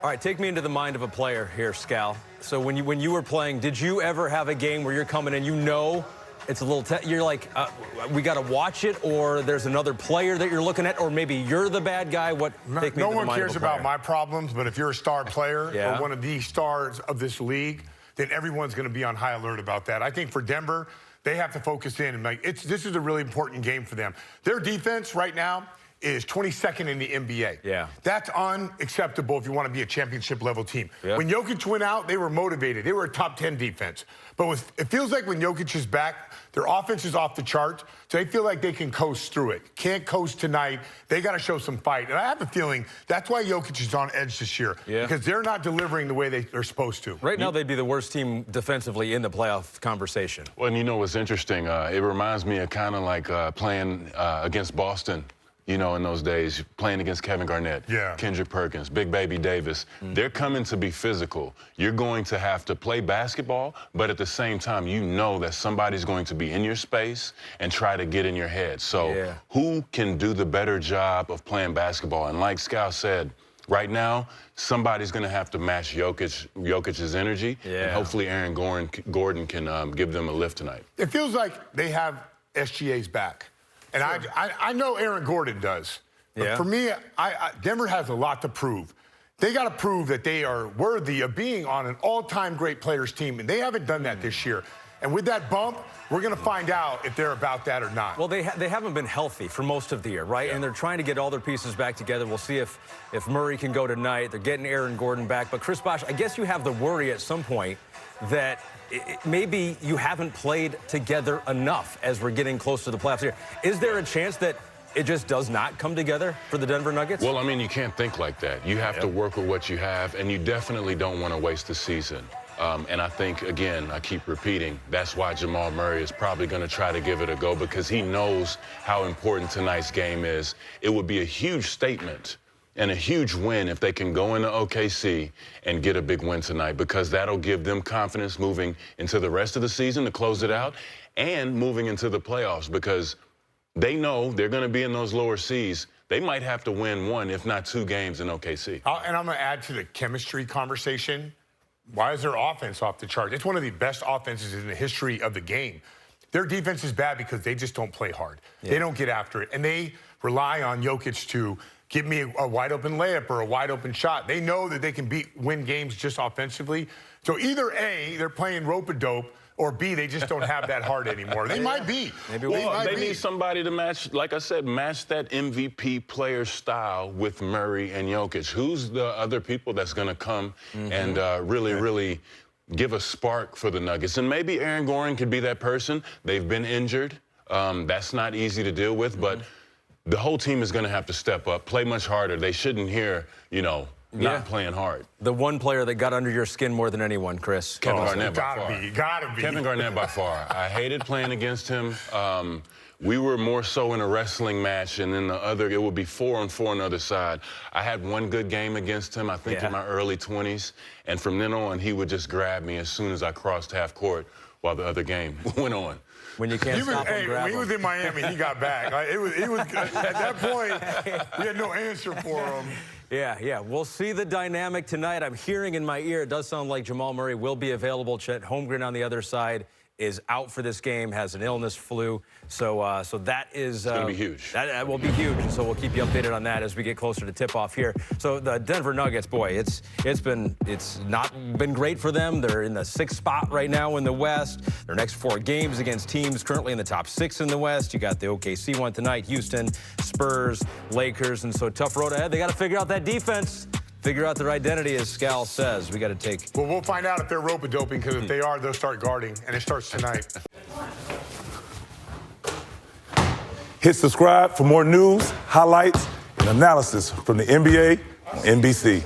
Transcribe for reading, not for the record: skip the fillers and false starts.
All right, take me into the mind of a player here, Scal. So when you were playing, did you ever have a game where you're coming in, it's a little, you're like, we got to watch it, or there's another player that you're looking at, or maybe you're the bad guy? No one cares about my problems, but if you're a star player or one of the stars of this league, then everyone's going to be on high alert about that. I think for Denver, they have to focus in. And this is a really important game for them. Their defense right now is 22nd in the NBA. Yeah. That's unacceptable if you want to be a championship-level team. Yeah. When Jokic went out, they were motivated. They were a top 10 defense. But it feels like when Jokic is back, their offense is off the chart, so they feel like they can coast through it. Can't coast tonight. They got to show some fight. And I have a feeling that's why Jokic is on edge this year, because they're not delivering the way they're supposed to. Right now, they'd be the worst team defensively in the playoff conversation. Well, and you know what's interesting? It reminds me of kind of like playing against Boston. You know, in those days, playing against Kevin Garnett, Kendrick Perkins, Big Baby Davis. They're coming to be physical. You're going to have to play basketball, but at the same time, you know that somebody's going to be in your space and try to get in your head. So who can do the better job of playing basketball? And like Scal said, right now, somebody's going to have to match Jokic's energy, and hopefully Aaron Gordon can give them a lift tonight. It feels like they have SGA's back. And I know Aaron Gordon does. But for me, Denver has a lot to prove. They got to prove that they are worthy of being on an all-time great players team, and they haven't done that this year. And with that bump, we're going to find out if they're about that or not. Well, they haven't been healthy for most of the year, right? And they're trying to get all their pieces back together. We'll see if Murray can go tonight. They're getting Aaron Gordon back. But Chris Bosh, I guess you have the worry at some point that maybe you haven't played together enough as we're getting close to the playoffs here. Is there a chance that it just does not come together for the Denver Nuggets? Well, I mean, you can't think like that. You have to work with what you have, and you definitely don't want to waste the season. And I think, again, I keep repeating, that's why Jamal Murray is probably going to try to give it a go, because he knows how important tonight's game is. It would be a huge statement and a huge win if they can go into OKC and get a big win tonight, because that'll give them confidence moving into the rest of the season to close it out and moving into the playoffs, because they know they're going to be in those lower seeds. They might have to win one, if not two games in OKC. And I'm going to add to the chemistry conversation. Why is their offense off the chart? It's one of the best offenses in the history of the game. Their defense is bad because they just don't play hard. They don't get after it. And they rely on Jokic to give me a wide-open layup or a wide-open shot. They know that they can win games just offensively. So either A, they're playing rope-a-dope, or B, they just don't have that heart anymore. They might be. Maybe they need somebody to match, like I said, match that MVP player style with Murray and Jokic. Who's the other people that's going to come and really give a spark for the Nuggets? And maybe Aaron Gordon could be that person. They've been injured. That's not easy to deal with, but the whole team is going to have to step up, play much harder. They shouldn't hear, not playing hard. The one player that got under your skin more than anyone, Chris. Kevin Garnett by far. Gotta be. Kevin Garnett by far. I hated playing against him. We were more so in a wrestling match, and then it would be 4-on-4 on the other side. I had one good game against him, I think, in my early 20s. And from then on, he would just grab me as soon as I crossed half court while the other game went on. When you can't stop him, grab when he was in Miami, he got back. It was at that point, we had no answer for him. Yeah. We'll see the dynamic tonight. I'm hearing in my ear, it does sound like Jamal Murray will be available. Chet Holmgren on the other side is out for this game, has an illness, flu. So that is going to be huge. That will be huge. So we'll keep you updated on that as we get closer to tip-off here. So the Denver Nuggets, boy, it's not been great for them. They're in the 6th spot right now in the West. Their next 4 games against teams currently in the top 6 in the West. You got the OKC one tonight, Houston, Spurs, Lakers, and so tough road ahead. They got to figure out that defense. Figure out their identity, as Scal says. We got to take. Well, we'll find out if they're rope-a-doping, because if they are, they'll start guarding, and it starts tonight. Hit subscribe for more news, highlights, and analysis from the NBA on NBC.